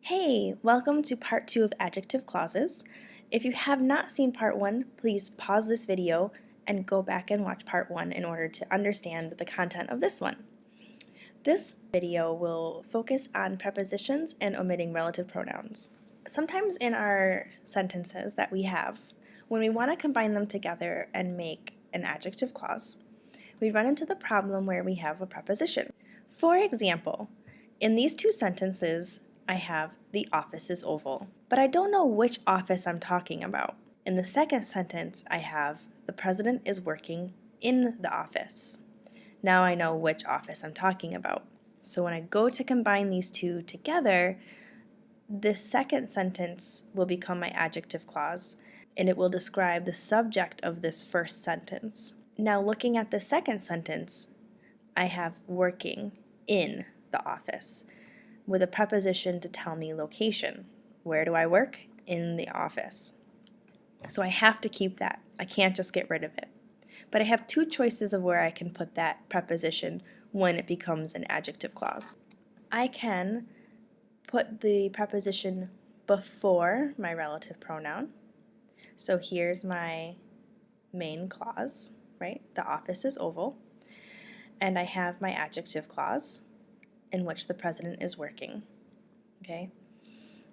Hey, welcome to part 2 of adjective clauses. If you have not seen part 1, please pause this video and go back and watch part 1 in order to understand the content of this one. This video will focus on prepositions and omitting relative pronouns. Sometimes in our sentences that we have, when we want to combine them together and make an adjective clause, we run into the problem where we have a preposition. For example, in these two sentences, I have the office is oval, but I don't know which office I'm talking about. In the second sentence, I have the president is working in the office. Now I know which office I'm talking about. So when I go to combine these two together, this second sentence will become my adjective clause, and it will describe the subject of this first sentence. Now looking at the second sentence, I have working in the office with a preposition to tell me location. Where do I work? In the office. So I have to keep that. I can't just get rid of it. But I have two choices of where I can put that preposition when it becomes an adjective clause. I can put the preposition before my relative pronoun. So here's my main clause, right? The office is oval. And I have my adjective clause in which the president is working. Okay?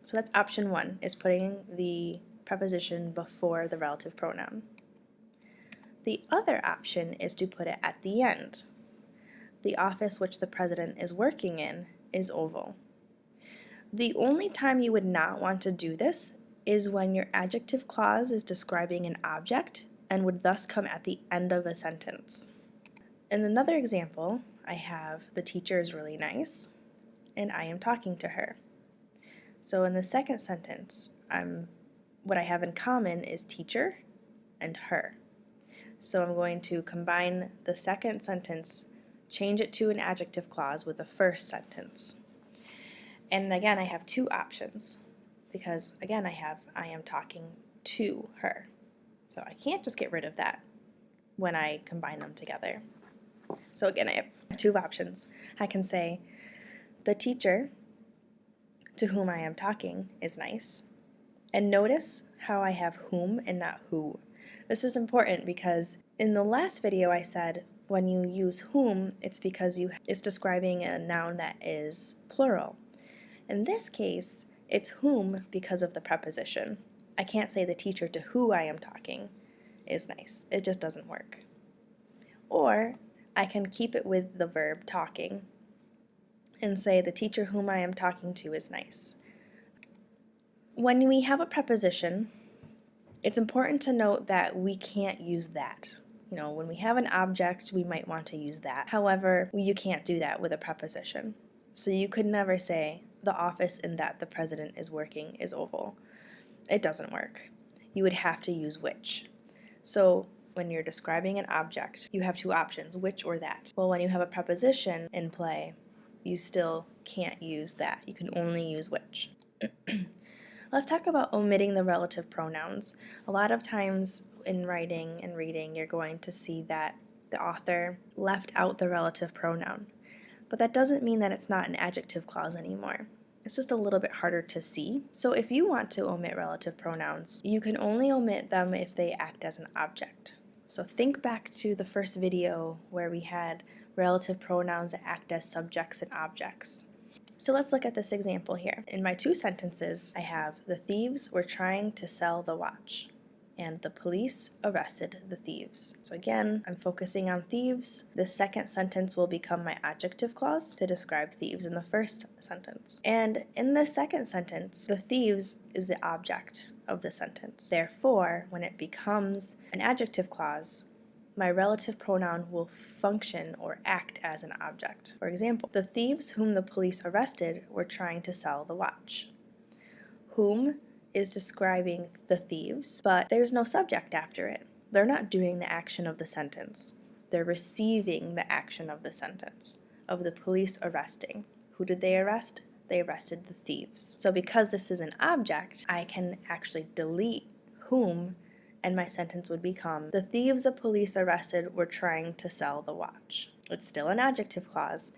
So that's option 1, is putting the preposition before the relative pronoun. The other option is to put it at the end. The office which the president is working in is oval. The only time you would not want to do this is when your adjective clause is describing an object and would thus come at the end of a sentence. In another example, I have the teacher is really nice and I am talking to her. So in the second sentence, what I have in common is teacher and her. So I'm going to combine the second sentence, change it to an adjective clause with the first sentence. And again, I have two options because again, I am talking to her. So I can't just get rid of that when I combine them together. So again, I have two options. I can say the teacher to whom I am talking is nice. And notice how I have whom and not who. This is important because in the last video I said when you use whom, it's because it's describing a noun that is plural. In this case, it's whom because of the preposition. I can't say the teacher to who I am talking is nice. It just doesn't work. Or I can keep it with the verb talking and say the teacher whom I am talking to is nice. When we have a preposition, it's important to note that we can't use that. When we have an object, we might want to use that. However, you can't do that with a preposition. So you could never say the office in that the president is working is oval. It doesn't work. You would have to use which. So when you're describing an object, you have two options, which or that. Well, when you have a preposition in play, you still can't use that. You can only use which. Let's talk about omitting the relative pronouns. A lot of times in writing and reading, you're going to see that the author left out the relative pronoun. But that doesn't mean that it's not an adjective clause anymore. It's just a little bit harder to see. So if you want to omit relative pronouns, you can only omit them if they act as an object. So think back to the first video where we had relative pronouns that act as subjects and objects. So let's look at this example here. In my two sentences, I have the thieves were trying to sell the watch and the police arrested the thieves. So again, I'm focusing on thieves. The second sentence will become my adjective clause to describe thieves in the first sentence. And in the second sentence, the thieves is the object of the sentence. Therefore, when it becomes an adjective clause, my relative pronoun will function or act as an object. For example, the thieves whom the police arrested were trying to sell the watch. Whom is describing the thieves, but there's no subject after it. They're not doing the action of the sentence. They're receiving the action of the sentence, of the police arresting. Who did they arrest? They arrested the thieves. So because this is an object, I can actually delete whom and my sentence would become, the thieves the police arrested were trying to sell the watch. It's still an adjective clause,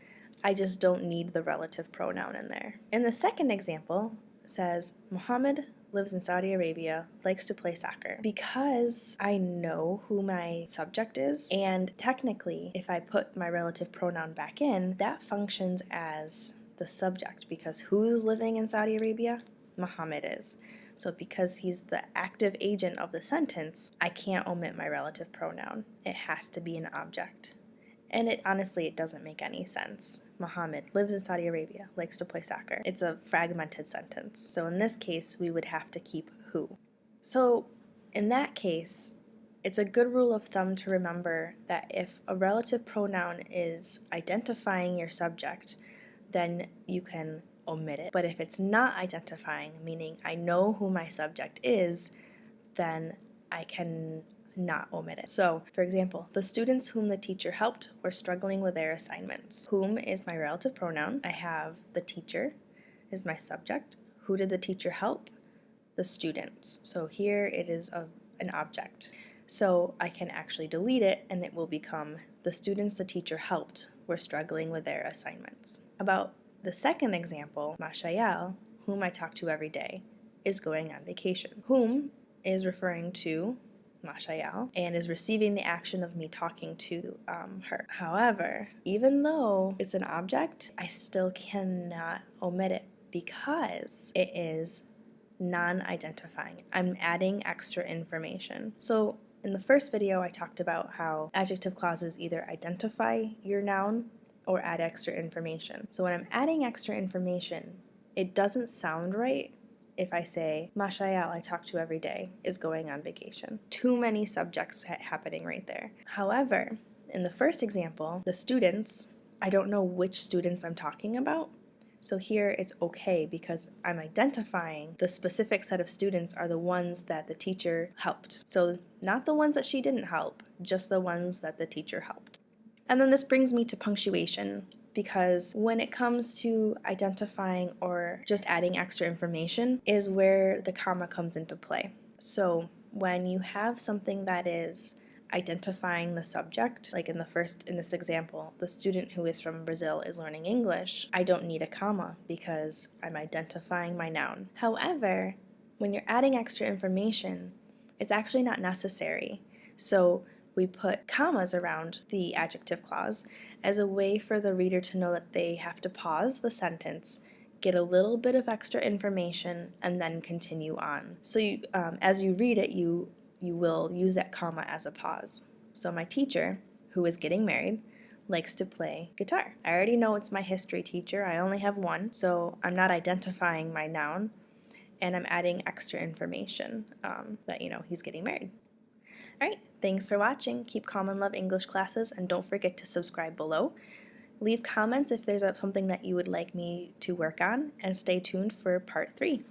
I just don't need the relative pronoun in there. In the second example, it says, Muhammad lives in Saudi Arabia, likes to play soccer. Because I know who my subject is, and technically, if I put my relative pronoun back in, that functions as the subject, because who's living in Saudi Arabia? Muhammad is. So because he's the active agent of the sentence, I can't omit my relative pronoun. It has to be an object. And honestly, it doesn't make any sense. Muhammad lives in Saudi Arabia, likes to play soccer. It's a fragmented sentence. So in this case, we would have to keep who. So in that case, it's a good rule of thumb to remember that if a relative pronoun is identifying your subject, then you can omit it. But if it's not identifying, meaning I know who my subject is, then I can not omit it. So, for example, the students whom the teacher helped were struggling with their assignments. Whom is my relative pronoun. I have the teacher is my subject. Who did the teacher help? The students. So here it is an object. So I can actually delete it and it will become the students the teacher helped were struggling with their assignments. About the second example, Mashayal, whom I talk to every day, is going on vacation. Whom is referring to Mashayal and is receiving the action of me talking to her. However, even though it's an object, I still cannot omit it because it is non-identifying. I'm adding extra information. So in the first video, I talked about how adjective clauses either identify your noun or add extra information. So when I'm adding extra information, it doesn't sound right if I say, Mashayal, I talk to every day, is going on vacation. Too many subjects happening right there. However, in the first example, the students, I don't know which students I'm talking about. So here it's okay because I'm identifying the specific set of students are the ones that the teacher helped. So not the ones that she didn't help, just the ones that the teacher helped. And then this brings me to punctuation, because when it comes to identifying or just adding extra information is where the comma comes into play. So when you have something that is identifying the subject, like in this example, the student who is from Brazil is learning English, I don't need a comma because I'm identifying my noun. However, when you're adding extra information, it's actually not necessary. So we put commas around the adjective clause as a way for the reader to know that they have to pause the sentence, get a little bit of extra information, and then continue on. So as you read it, you will use that comma as a pause. So my teacher, who is getting married, likes to play guitar. I already know it's my history teacher. I only have one, so I'm not identifying my noun, and I'm adding extra information that, he's getting married. Alright, thanks for watching. Keep calm and love English classes, and don't forget to subscribe below. Leave comments if there's something that you would like me to work on, and stay tuned for part 3.